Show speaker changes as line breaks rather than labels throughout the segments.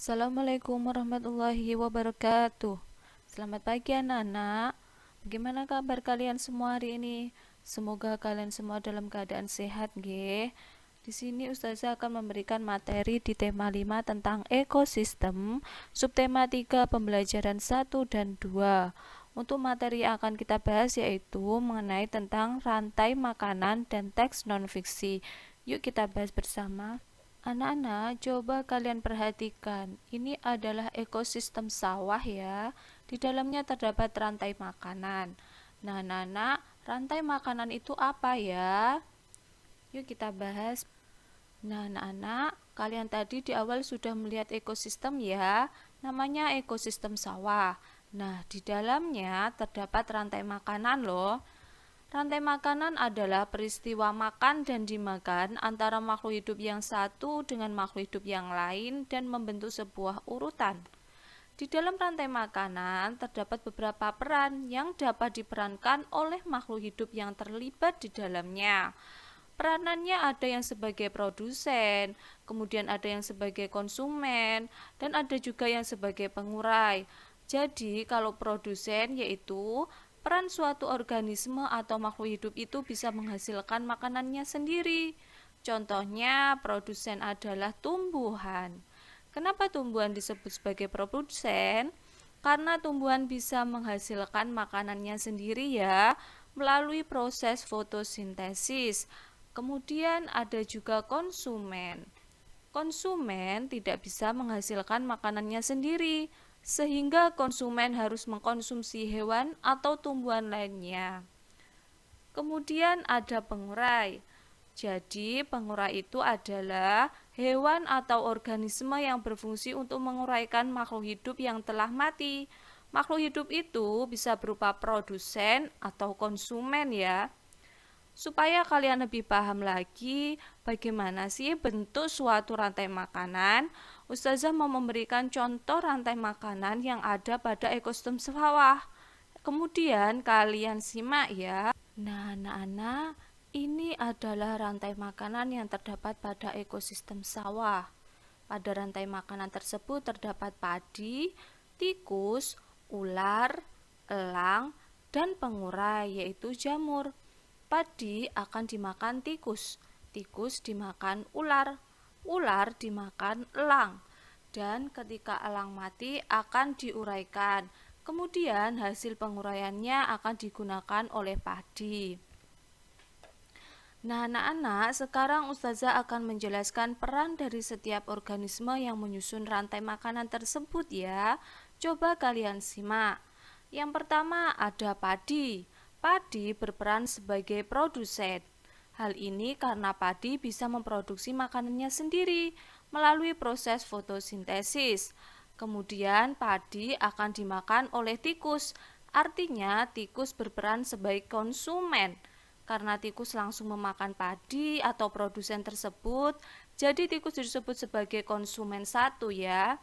Assalamualaikum warahmatullahi wabarakatuh. Selamat pagi anak-anak. Bagaimana kabar kalian semua hari ini? Semoga kalian semua dalam keadaan sehat, nggih. Di sini Ustazah akan memberikan materi di tema 5 tentang ekosistem, subtema 3 pembelajaran 1 dan 2. Untuk materi yang akan kita bahas yaitu mengenai tentang rantai makanan dan teks non-fiksi. Yuk kita bahas bersama. Anak-anak, coba kalian perhatikan. Ini adalah ekosistem sawah ya. Di dalamnya terdapat rantai makanan. Nah, anak-anak, rantai makanan itu apa ya? Yuk kita bahas. Nah, anak-anak, kalian tadi di awal sudah melihat ekosistem ya. Namanya ekosistem sawah. Nah, di dalamnya terdapat rantai makanan loh. Rantai makanan adalah peristiwa makan dan dimakan antara makhluk hidup yang satu dengan makhluk hidup yang lain dan membentuk sebuah urutan. Di dalam rantai makanan terdapat beberapa peran yang dapat diperankan oleh makhluk hidup yang terlibat di dalamnya. Peranannya ada yang sebagai produsen, kemudian ada yang sebagai konsumen, dan ada juga yang sebagai pengurai. Jadi, kalau produsen yaitu peran suatu organisme atau makhluk hidup itu bisa menghasilkan makanannya sendiri. Contohnya, produsen adalah tumbuhan. Kenapa tumbuhan disebut sebagai produsen? Karena tumbuhan bisa menghasilkan makanannya sendiri ya, melalui proses fotosintesis. Kemudian ada juga konsumen. Konsumen tidak bisa menghasilkan makanannya sendiri, sehingga konsumen harus mengkonsumsi hewan atau tumbuhan lainnya. Kemudian ada pengurai. Jadi, pengurai itu adalah hewan atau organisme yang berfungsi untuk menguraikan makhluk hidup yang telah mati. Makhluk hidup itu bisa berupa produsen atau konsumen ya. Supaya kalian lebih paham lagi bagaimana sih bentuk suatu rantai makanan, Ustazah mau memberikan contoh rantai makanan yang ada pada ekosistem sawah. Kemudian kalian simak ya. Nah, anak-anak, ini adalah rantai makanan yang terdapat pada ekosistem sawah. Pada rantai makanan tersebut terdapat padi, tikus, ular, elang, dan pengurai yaitu jamur. Padi akan dimakan tikus, tikus dimakan ular, ular dimakan elang, dan ketika elang mati akan diuraikan. Kemudian hasil penguraiannya akan digunakan oleh padi. Nah, anak-anak, sekarang Ustazah akan menjelaskan peran dari setiap organisme yang menyusun rantai makanan tersebut ya. Coba kalian simak. Yang pertama ada padi. Padi berperan sebagai produsen. Hal ini karena padi bisa memproduksi makanannya sendiri melalui proses fotosintesis. Kemudian padi akan dimakan oleh tikus. Artinya tikus berperan sebagai konsumen. Karena tikus langsung memakan padi atau produsen tersebut, jadi tikus disebut sebagai konsumen satu ya.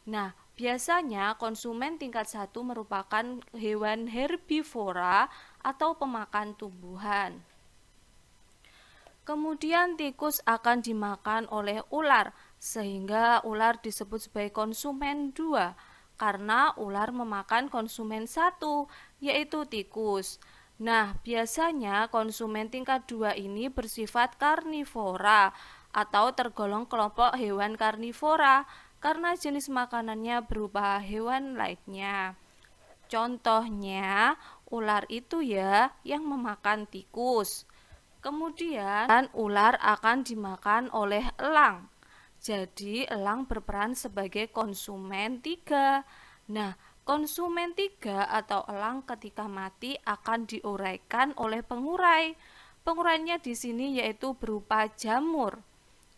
Nah, biasanya konsumen tingkat 1 merupakan hewan herbivora atau pemakan tumbuhan. Kemudian tikus akan dimakan oleh ular, sehingga ular disebut sebagai konsumen 2, karena ular memakan konsumen 1, yaitu tikus. Nah, biasanya konsumen tingkat 2 ini bersifat karnivora atau tergolong kelompok hewan karnivora karena jenis makanannya berupa hewan lainnya. Contohnya, ular itu ya yang memakan tikus. Kemudian ular akan dimakan oleh elang. Jadi elang berperan sebagai konsumen 3. Nah, konsumen 3 atau elang ketika mati akan diuraikan oleh pengurai. Penguraiannya di sini yaitu berupa jamur.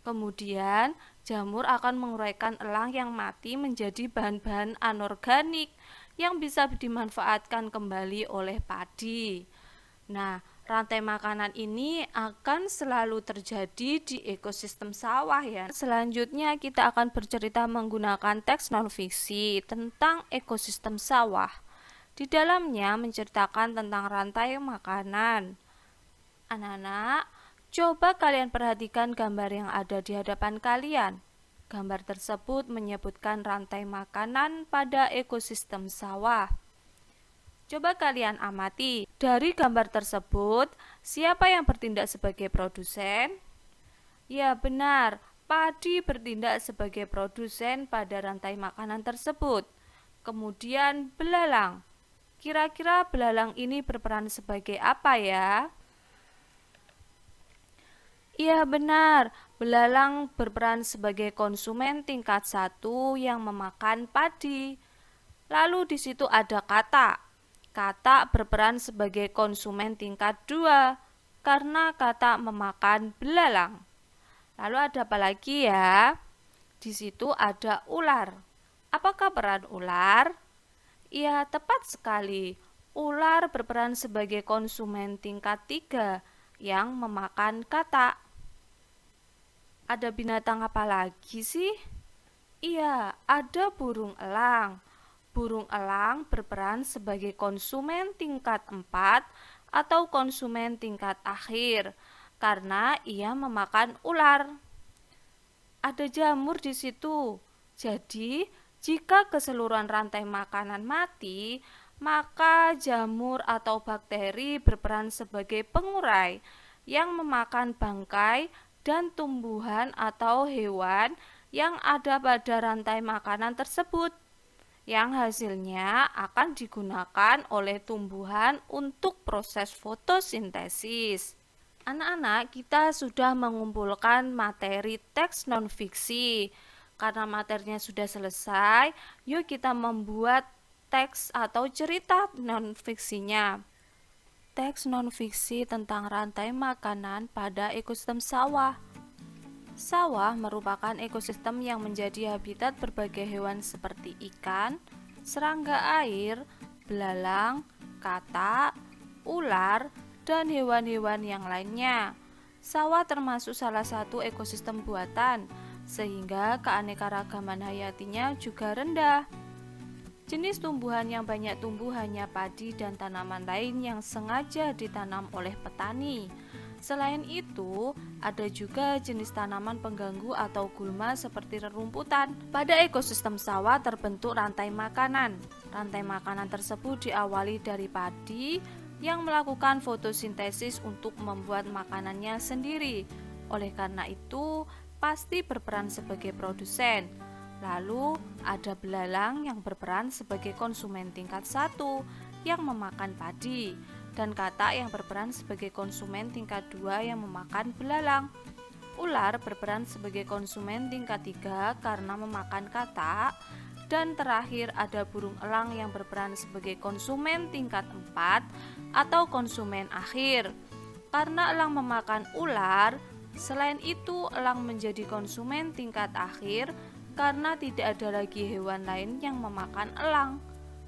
Kemudian jamur akan menguraikan elang yang mati menjadi bahan-bahan anorganik yang bisa dimanfaatkan kembali oleh padi. Nah, rantai makanan ini akan selalu terjadi di ekosistem sawah ya. Selanjutnya kita akan bercerita menggunakan teks non-fiksi tentang ekosistem sawah. Di dalamnya menceritakan tentang rantai makanan. Anak-anak, coba kalian perhatikan gambar yang ada di hadapan kalian. Gambar tersebut menyebutkan rantai makanan pada ekosistem sawah. Coba kalian amati, dari gambar tersebut, siapa yang bertindak sebagai produsen? Ya benar, padi bertindak sebagai produsen pada rantai makanan tersebut. Kemudian belalang. Kira-kira belalang ini berperan sebagai apa ya? Iya benar, belalang berperan sebagai konsumen tingkat 1 yang memakan padi. Lalu di situ ada katak. Katak berperan sebagai konsumen tingkat 2 karena katak memakan belalang. Lalu ada apa lagi ya? Di situ ada ular. Apakah peran ular? Iya, tepat sekali. Ular berperan sebagai konsumen tingkat 3 yang memakan katak. Ada binatang apa lagi sih? Iya, ada burung elang. Burung elang berperan sebagai konsumen tingkat 4 atau konsumen tingkat akhir karena ia memakan ular. Ada jamur di situ. Jadi, jika keseluruhan rantai makanan mati, maka jamur atau bakteri berperan sebagai pengurai yang memakan bangkai dan tumbuhan atau hewan yang ada pada rantai makanan tersebut, yang hasilnya akan digunakan oleh tumbuhan untuk proses fotosintesis. Anak-anak, kita sudah mengumpulkan materi teks non-fiksi. Karena materinya sudah selesai, yuk kita membuat teks atau cerita non-fiksinya. Teks non-fiksi tentang rantai makanan pada ekosistem sawah. Sawah merupakan ekosistem yang menjadi habitat berbagai hewan seperti ikan, serangga air, belalang, katak, ular, dan hewan-hewan yang lainnya. Sawah termasuk salah satu ekosistem buatan, sehingga keanekaragaman hayatinya juga rendah. Jenis tumbuhan yang banyak tumbuh hanya padi dan tanaman lain yang sengaja ditanam oleh petani. Selain itu, ada juga jenis tanaman pengganggu atau gulma seperti rerumputan. Pada ekosistem sawah terbentuk rantai makanan. Rantai makanan tersebut diawali dari padi yang melakukan fotosintesis untuk membuat makanannya sendiri. Oleh karena itu, pasti berperan sebagai produsen. Lalu ada belalang yang berperan sebagai konsumen tingkat 1 yang memakan padi, dan katak yang berperan sebagai konsumen tingkat 2 yang memakan belalang. Ular berperan sebagai konsumen tingkat 3 karena memakan katak, dan terakhir ada burung elang yang berperan sebagai konsumen tingkat 4 atau konsumen akhir. Karena elang memakan ular, selain itu elang menjadi konsumen tingkat akhir karena tidak ada lagi hewan lain yang memakan elang.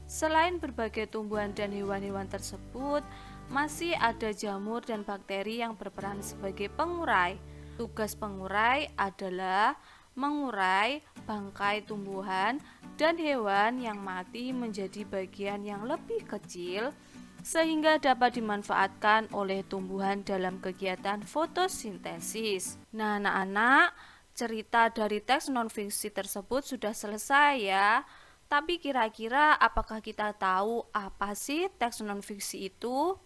Selain berbagai tumbuhan dan hewan-hewan tersebut, masih ada jamur dan bakteri yang berperan sebagai pengurai. Tugas pengurai adalah mengurai bangkai tumbuhan dan hewan yang mati menjadi bagian yang lebih kecil sehingga dapat dimanfaatkan oleh tumbuhan dalam kegiatan fotosintesis. Nah, anak-anak, cerita dari teks non-fiksi tersebut sudah selesai ya. Tapi kira-kira apakah kita tahu apa sih teks non-fiksi itu?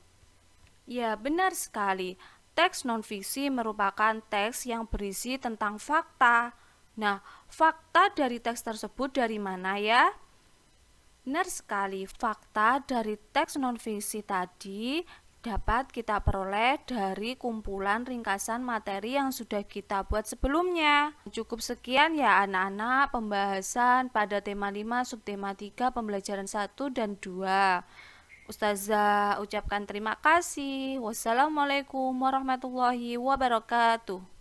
Ya, benar sekali. Teks non-fiksi merupakan teks yang berisi tentang fakta. Nah, fakta dari teks tersebut dari mana ya? Benar sekali, fakta dari teks non-fiksi tadi dapat kita peroleh dari kumpulan ringkasan materi yang sudah kita buat sebelumnya. Cukup sekian ya anak-anak pembahasan pada tema 5 subtema 3 pembelajaran 1 dan 2. Ustazah ucapkan terima kasih. Wassalamualaikum warahmatullahi wabarakatuh.